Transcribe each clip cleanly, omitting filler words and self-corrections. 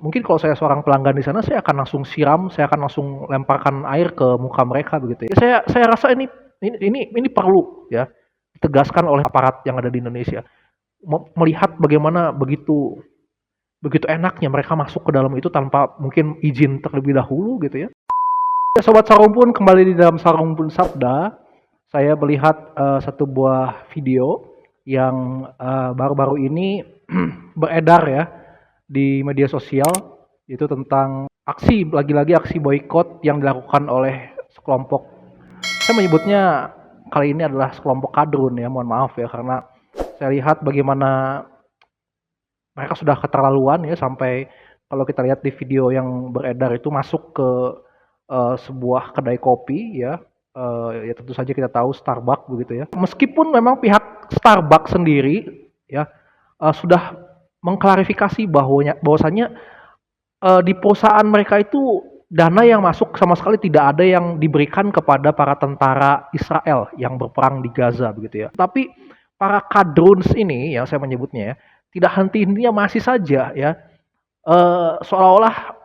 mungkin kalau saya seorang pelanggan di sana, saya akan langsung siram, saya akan langsung lemparkan air ke muka mereka begitu ya. Saya rasa ini perlu ya ditegaskan oleh aparat yang ada di Indonesia. Melihat bagaimana begitu begitu enaknya mereka masuk ke dalam itu tanpa mungkin izin terlebih dahulu gitu ya. Ya, Sobat Sarumpun, kembali di dalam Sarumpun Sabda. Saya melihat satu buah video yang baru-baru ini beredar ya di media sosial, itu tentang lagi-lagi aksi boykot yang dilakukan oleh sekelompok, saya menyebutnya kali ini adalah sekelompok kadrun ya, mohon maaf ya, karena saya lihat bagaimana mereka sudah keterlaluan ya, sampai kalau kita lihat di video yang beredar itu masuk ke sebuah kedai kopi ya, ya tentu saja kita tahu Starbucks begitu ya. Meskipun memang pihak Starbucks sendiri ya sudah mengklarifikasi bahwasanya di perusahaan mereka itu dana yang masuk sama sekali tidak ada yang diberikan kepada para tentara Israel yang berperang di Gaza begitu ya. Tapi para kadruns ini yang saya menyebutnya ya, tidak henti-hentinya masih saja ya seolah-olah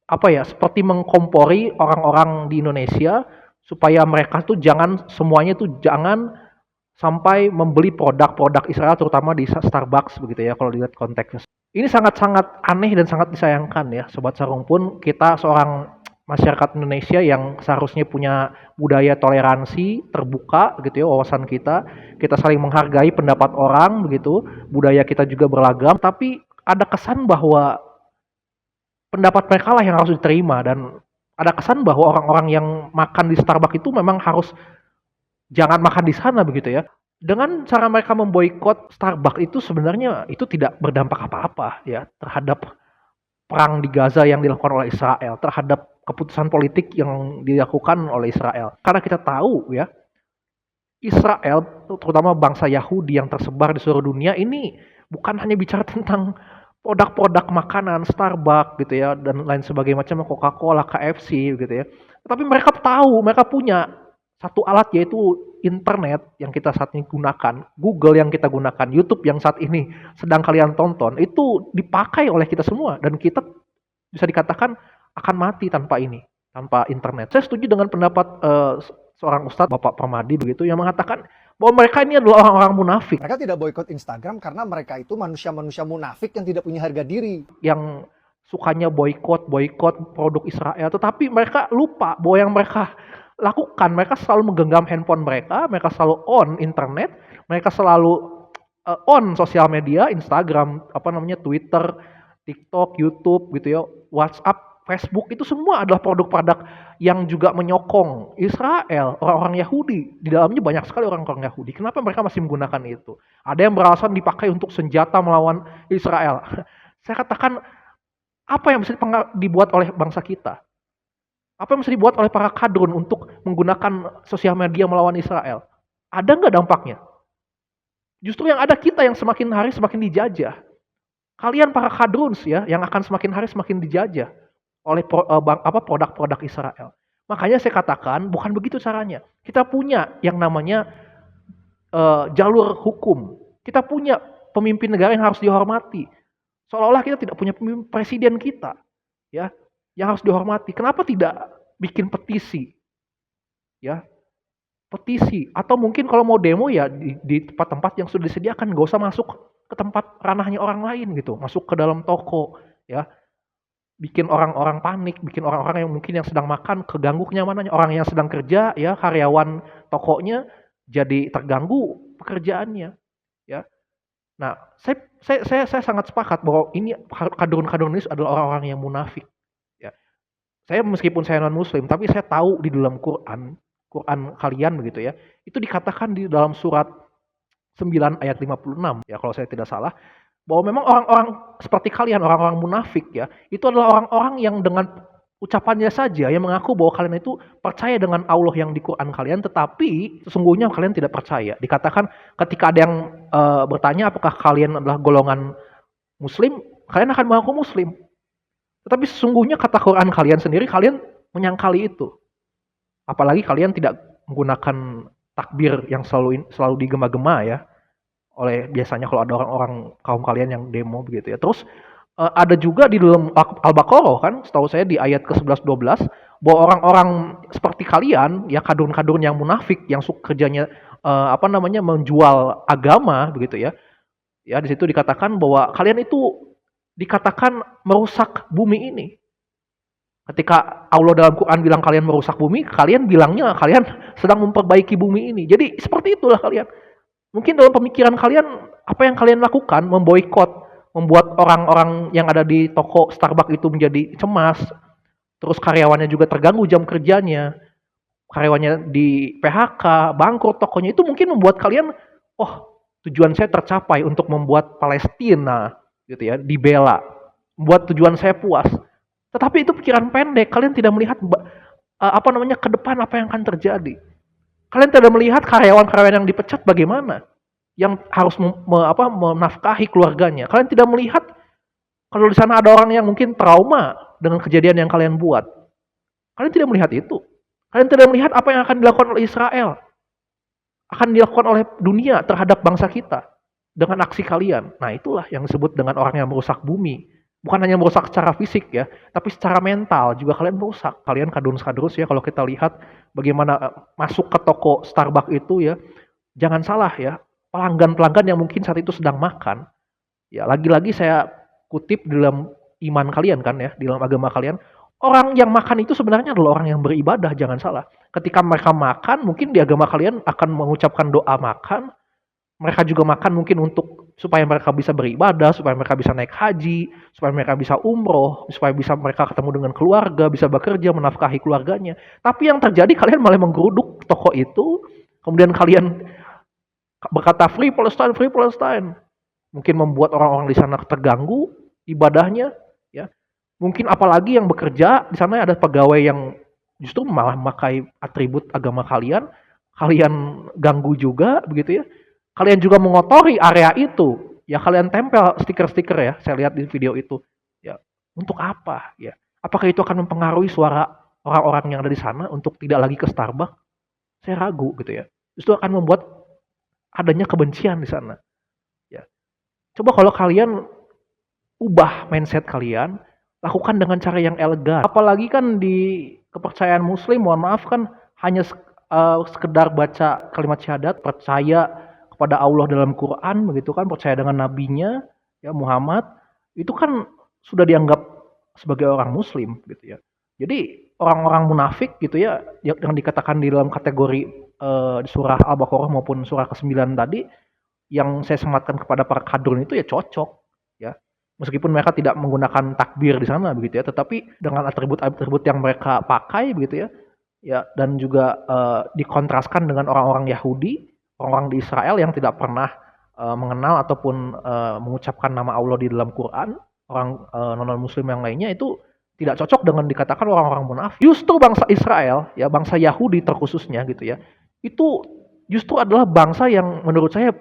apa ya, seperti mengkompori orang-orang di Indonesia supaya mereka tuh jangan sampai membeli produk-produk Israel terutama di Starbucks begitu ya, kalau dilihat konteksnya. Ini sangat-sangat aneh dan sangat disayangkan ya, Sobat Sarumpun. Kita seorang masyarakat Indonesia yang seharusnya punya budaya toleransi, terbuka gitu ya, wawasan kita saling menghargai pendapat orang begitu, budaya kita juga beragam, tapi ada kesan bahwa pendapat mereka lah yang harus diterima, dan ada kesan bahwa orang-orang yang makan di Starbucks itu memang harus jangan makan di sana begitu ya. Dengan cara mereka memboikot Starbucks itu sebenarnya itu tidak berdampak apa-apa ya terhadap perang di Gaza yang dilakukan oleh Israel, terhadap keputusan politik yang dilakukan oleh Israel. Karena kita tahu ya, Israel, terutama bangsa Yahudi yang tersebar di seluruh dunia ini bukan hanya bicara tentang produk-produk makanan, Starbucks gitu ya, dan lain sebagainya macam Coca-Cola, KFC gitu ya. Tapi mereka tahu, mereka punya satu alat yaitu internet yang kita saat ini gunakan, Google yang kita gunakan, YouTube yang saat ini sedang kalian tonton, itu dipakai oleh kita semua dan kita bisa dikatakan akan mati tanpa ini, tanpa internet. Saya setuju dengan pendapat seorang ustadz Bapak Permadi begitu yang mengatakan bahwa mereka ini adalah orang-orang munafik. Mereka tidak boikot Instagram karena mereka itu manusia-manusia munafik yang tidak punya harga diri. Yang sukanya boykot produk Israel, tetapi mereka lupa bahwa yang mereka lakukan, mereka selalu menggenggam handphone mereka selalu on internet, mereka selalu on sosial media, Instagram, Twitter, TikTok, YouTube gitu ya, WhatsApp, Facebook, itu semua adalah produk-produk yang juga menyokong Israel, orang-orang Yahudi. Di dalamnya banyak sekali orang-orang Yahudi. Kenapa mereka masih menggunakan itu? Ada yang beralasan dipakai untuk senjata melawan Israel. Saya katakan, apa yang bisa dibuat oleh bangsa kita? Apa yang bisa dibuat oleh para kadrun untuk menggunakan sosial media melawan Israel? Ada nggak dampaknya? Justru yang ada kita yang semakin hari semakin dijajah. Kalian para kadruns ya, yang akan semakin hari semakin dijajah oleh produk-produk Israel. Makanya saya katakan bukan begitu caranya. Kita punya yang namanya jalur hukum. Kita punya pemimpin negara yang harus dihormati. Seolah-olah kita tidak punya pemimpin presiden kita, ya, yang harus dihormati. Kenapa tidak bikin petisi, ya, petisi? Atau mungkin kalau mau demo ya di tempat-tempat yang sudah disediakan, nggak usah masuk ke tempat ranahnya orang lain gitu, masuk ke dalam toko, ya. Bikin orang-orang panik, bikin orang-orang yang mungkin yang sedang makan keganggu kenyamanannya, orang yang sedang kerja ya, karyawan tokonya jadi terganggu pekerjaannya, ya. Nah, saya sangat sepakat bahwa ini kadrun-kadrun ini adalah orang-orang yang munafik, ya. Saya meskipun saya non muslim, tapi saya tahu di dalam Quran kalian begitu ya, itu dikatakan di dalam surat 9 ayat 56 ya kalau saya tidak salah, bahwa memang orang-orang seperti kalian, orang-orang munafik ya, itu adalah orang-orang yang dengan ucapannya saja yang mengaku bahwa kalian itu percaya dengan Allah yang di Quran kalian, tetapi sesungguhnya kalian tidak percaya. Dikatakan ketika ada yang bertanya apakah kalian adalah golongan muslim, kalian akan mengaku muslim. Tetapi sesungguhnya kata Quran kalian sendiri, kalian menyangkali itu. Apalagi kalian tidak menggunakan takbir yang selalu digema-gema ya, oleh biasanya kalau ada orang-orang kaum kalian yang demo begitu ya. Terus Ada juga di dalam Al-Baqarah kan, setahu saya di ayat ke-11 12 bahwa orang-orang seperti kalian, ya kadrun-kadrun yang munafik yang kerjanya apa namanya menjual agama begitu ya. Ya di situ dikatakan bahwa kalian itu dikatakan merusak bumi ini. Ketika Allah dalam Quran bilang kalian merusak bumi, kalian bilangnya kalian sedang memperbaiki bumi ini. Jadi seperti itulah kalian. Mungkin dalam pemikiran kalian, apa yang kalian lakukan, memboikot, membuat orang-orang yang ada di toko Starbucks itu menjadi cemas, terus karyawannya juga terganggu jam kerjanya, karyawannya di PHK, bangkrut tokonya, itu mungkin membuat kalian, oh tujuan saya tercapai untuk membuat Palestina gitu ya, dibela, membuat tujuan saya puas. Tetapi itu pikiran pendek, kalian tidak melihat apa namanya ke depan apa yang akan terjadi. Kalian tidak melihat karyawan-karyawan yang dipecat bagaimana, yang harus menafkahi keluarganya. Kalian tidak melihat kalau di sana ada orang yang mungkin trauma dengan kejadian yang kalian buat. Kalian tidak melihat itu. Kalian tidak melihat apa yang akan dilakukan oleh Israel, akan dilakukan oleh dunia terhadap bangsa kita dengan aksi kalian. Nah, itulah yang disebut dengan orang yang merusak bumi. Bukan hanya merusak secara fisik ya, tapi secara mental juga kalian merusak. Kalian kadrus-kadrus ya, kalau kita lihat bagaimana masuk ke toko Starbucks itu ya, jangan salah ya, pelanggan-pelanggan yang mungkin saat itu sedang makan, ya lagi-lagi saya kutip di dalam iman kalian kan ya, di dalam agama kalian, orang yang makan itu sebenarnya adalah orang yang beribadah, jangan salah. Ketika mereka makan, mungkin di agama kalian akan mengucapkan doa makan, mereka juga makan mungkin untuk supaya mereka bisa beribadah, supaya mereka bisa naik haji, supaya mereka bisa umroh, supaya bisa mereka ketemu dengan keluarga, bisa bekerja, menafkahi keluarganya. Tapi yang terjadi kalian malah menggeruduk toko itu, kemudian kalian berkata Free Palestine, Free Palestine. Mungkin membuat orang-orang di sana terganggu ibadahnya, ya. Mungkin apalagi yang bekerja di sana ada pegawai yang justru malah memakai atribut agama kalian, kalian ganggu juga begitu ya. Kalian juga mengotori area itu, ya kalian tempel stiker-stiker ya, saya lihat di video itu. Ya, untuk apa ya? Apakah itu akan mempengaruhi suara orang-orang yang ada di sana untuk tidak lagi ke Starbucks? Saya ragu gitu ya. Justru akan membuat adanya kebencian di sana. Ya. Coba kalau kalian ubah mindset kalian, lakukan dengan cara yang elegan. Apalagi kan di kepercayaan Muslim, mohon maaf kan hanya sekedar baca kalimat syahadat, percaya kepada Allah dalam Quran, begitu kan, percaya dengan nabinya, ya Muhammad, itu kan sudah dianggap sebagai orang Muslim, gitu ya. Jadi orang-orang munafik, gitu ya, yang dikatakan di dalam kategori surah Al-Baqarah maupun surah ke-9 tadi, yang saya sematkan kepada para kadrun itu ya cocok, ya. Meskipun mereka tidak menggunakan takbir di sana begitu ya, tetapi dengan atribut-atribut yang mereka pakai begitu ya, ya dan juga dikontraskan dengan orang-orang Yahudi, orang-orang di Israel yang tidak pernah mengenal ataupun mengucapkan nama Allah di dalam Quran, orang non-muslim yang lainnya itu tidak cocok dengan dikatakan orang-orang munafik. Justru bangsa Israel, ya bangsa Yahudi terkhususnya gitu ya, itu justru adalah bangsa yang menurut saya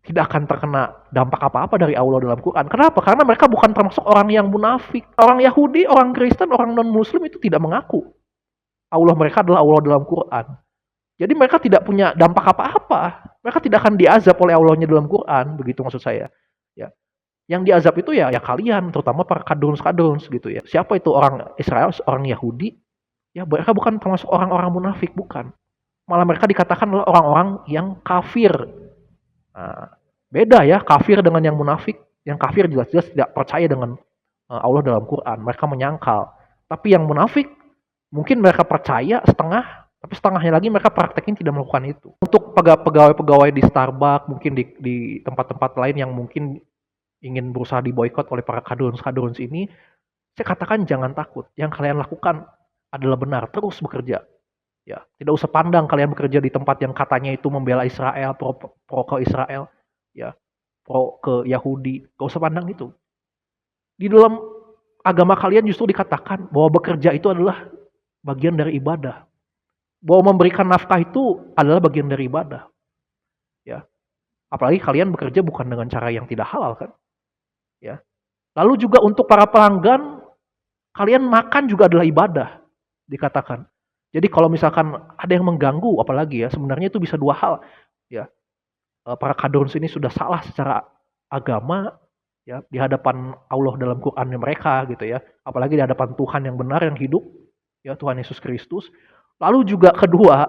tidak akan terkena dampak apa-apa dari Allah dalam Quran. Kenapa? Karena mereka bukan termasuk orang yang munafik. Orang Yahudi, orang Kristen, orang non-Muslim itu tidak mengaku Allah mereka adalah Allah dalam Quran. Jadi mereka tidak punya dampak apa-apa. Mereka tidak akan diazab oleh Allahnya dalam Quran, begitu maksud saya. Ya. Yang diazab itu ya kalian, terutama para kadruns gitu ya. Siapa itu orang Israel, orang Yahudi? Ya mereka bukan termasuk orang-orang munafik, bukan. Malah mereka dikatakan adalah orang-orang yang kafir. Nah, beda ya kafir dengan yang munafik. Yang kafir jelas-jelas tidak percaya dengan Allah dalam Quran. Mereka menyangkal. Tapi yang munafik, mungkin mereka percaya setengah, tapi setengahnya lagi mereka praktekin tidak melakukan itu. Untuk pegawai-pegawai di Starbucks, mungkin di tempat-tempat lain yang mungkin ingin berusaha diboikot oleh para kadruns ini, saya katakan jangan takut. Yang kalian lakukan adalah benar. Terus bekerja. Ya, tidak usah pandang kalian bekerja di tempat yang katanya itu membela Israel, pro ke Israel, ya, pro ke Yahudi. Gak usah pandang itu. Di dalam agama kalian justru dikatakan bahwa bekerja itu adalah bagian dari ibadah. Bahwa memberikan nafkah itu adalah bagian dari ibadah. Ya. Apalagi kalian bekerja bukan dengan cara yang tidak halal kan? Ya. Lalu juga untuk para pelanggan, kalian makan juga adalah ibadah, dikatakan. Jadi kalau misalkan ada yang mengganggu, apalagi ya, sebenarnya itu bisa dua hal. Ya, para kadruns ini sudah salah secara agama, ya, di hadapan Allah dalam Qur'annya mereka gitu ya. Apalagi di hadapan Tuhan yang benar yang hidup, ya Tuhan Yesus Kristus. Lalu juga kedua,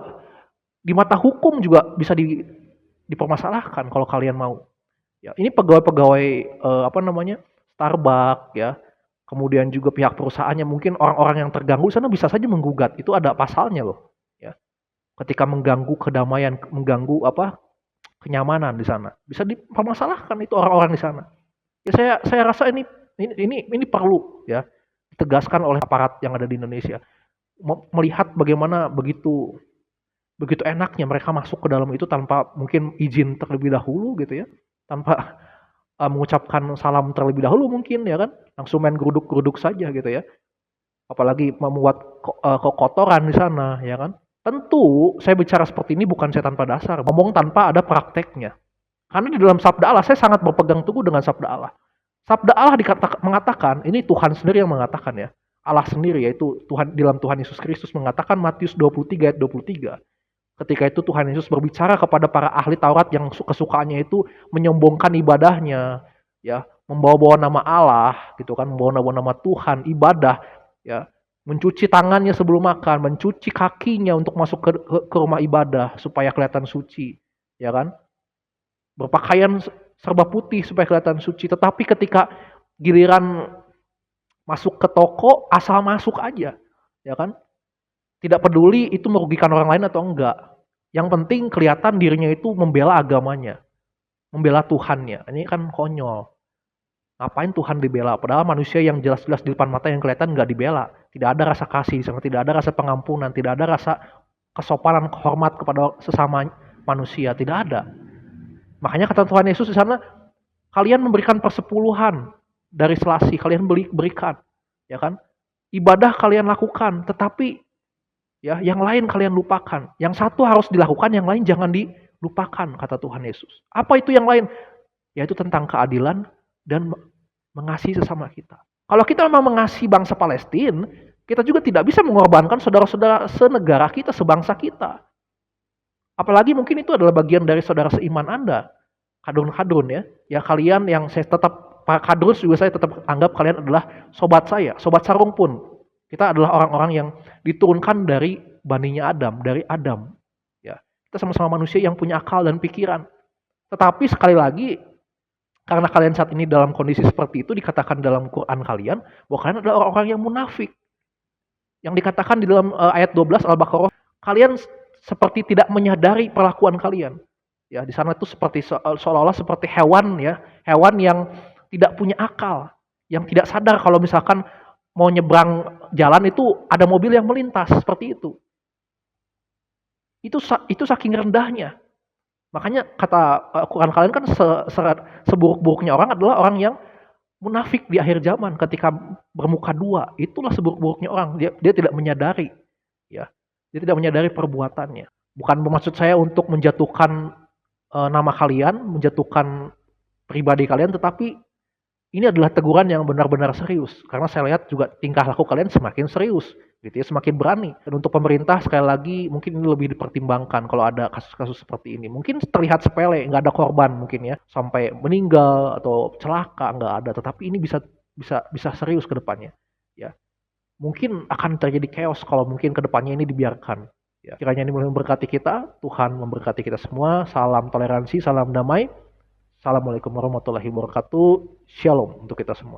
di mata hukum juga bisa dipermasalahkan kalau kalian mau. Ya, ini pegawai-pegawai apa namanya? Starbucks ya. Kemudian juga pihak perusahaannya mungkin orang-orang yang terganggu di sana bisa saja menggugat. Itu ada pasalnya loh, ya. Ketika mengganggu kedamaian, mengganggu apa? Kenyamanan di sana. Bisa dipermasalahkan itu orang-orang di sana. Ya saya rasa ini perlu ya ditegaskan oleh aparat yang ada di Indonesia. Melihat bagaimana begitu begitu enaknya mereka masuk ke dalam itu tanpa mungkin izin terlebih dahulu gitu ya. Tanpa mengucapkan salam terlebih dahulu mungkin ya kan. Langsung main geruduk-geruduk saja gitu ya. Apalagi membuat kekotoran di sana ya kan. Tentu saya bicara seperti ini bukan saya tanpa dasar, ngomong tanpa ada prakteknya. Karena di dalam sabda Allah saya sangat berpegang teguh dengan sabda Allah. Sabda Allah mengatakan, ini Tuhan sendiri yang mengatakan ya. Allah sendiri yaitu Tuhan dalam Tuhan Yesus Kristus mengatakan Matius 23 ayat 23. Ketika itu Tuhan Yesus berbicara kepada para ahli Taurat yang kesukaannya itu menyombongkan ibadahnya, ya, membawa-bawa nama Allah, gitu kan, membawa nama Tuhan, ibadah, ya, mencuci tangannya sebelum makan, mencuci kakinya untuk masuk ke rumah ibadah supaya kelihatan suci, ya kan? Berpakaian serba putih supaya kelihatan suci. Tetapi ketika giliran masuk ke toko, asal masuk aja, ya kan? Tidak peduli itu merugikan orang lain atau enggak. Yang penting kelihatan dirinya itu membela agamanya, membela Tuhannya. Ini kan konyol. Ngapain Tuhan dibela? Padahal manusia yang jelas-jelas di depan mata yang kelihatan nggak dibela. Tidak ada rasa kasih, tidak ada rasa pengampunan, tidak ada rasa kesopanan, hormat kepada sesama manusia, tidak ada. Makanya kata Tuhan Yesus di sana, kalian memberikan persepuluhan dari selasi, kalian berikan, ya kan? Ibadah kalian lakukan, tetapi ya yang lain kalian lupakan. Yang satu harus dilakukan, yang lain jangan dilupakan, kata Tuhan Yesus. Apa itu yang lain? Yaitu tentang keadilan dan mengasihi sesama kita. Kalau kita memang mengasihi bangsa Palestina, kita juga tidak bisa mengorbankan saudara-saudara senegara kita, sebangsa kita. Apalagi mungkin itu adalah bagian dari saudara seiman Anda, kadrun-kadrun ya. Ya kalian yang saya tetap, Pak Kadrun juga saya tetap anggap kalian adalah sobat saya, sobat sarung pun. Kita adalah orang-orang yang diturunkan dari baninya Adam, dari Adam. Ya, kita sama-sama manusia yang punya akal dan pikiran. Tetapi sekali lagi, karena kalian saat ini dalam kondisi seperti itu, dikatakan dalam Quran kalian, bahwa kalian adalah orang-orang yang munafik. Yang dikatakan di dalam ayat 12 Al-Baqarah, kalian seperti tidak menyadari perlakuan kalian. Ya, di sana itu seperti seolah-olah seperti hewan ya, hewan yang tidak punya akal, yang tidak sadar kalau misalkan mau nyebrang jalan itu ada mobil yang melintas seperti itu. Itu saking rendahnya. Makanya kata Quran kalian kan seburuk-buruknya orang adalah orang yang munafik di akhir zaman ketika bermuka dua. Itulah seburuk-buruknya orang. Dia tidak menyadari, ya. Dia tidak menyadari perbuatannya. Bukan bermaksud saya untuk menjatuhkan nama kalian, menjatuhkan pribadi kalian, tetapi ini adalah teguran yang benar-benar serius. Karena saya lihat juga tingkah laku kalian semakin serius, gitu ya, semakin berani. Dan untuk pemerintah sekali lagi mungkin ini lebih dipertimbangkan kalau ada kasus-kasus seperti ini. Mungkin terlihat sepele, nggak ada korban mungkin ya, sampai meninggal atau celaka nggak ada. Tetapi ini bisa serius ke depannya. Ya, mungkin akan terjadi chaos kalau mungkin ke depannya ini dibiarkan. Ya, kiranya ini memberkati kita, Tuhan memberkati kita semua. Salam toleransi, salam damai. Assalamualaikum warahmatullahi wabarakatuh. Shalom untuk kita semua.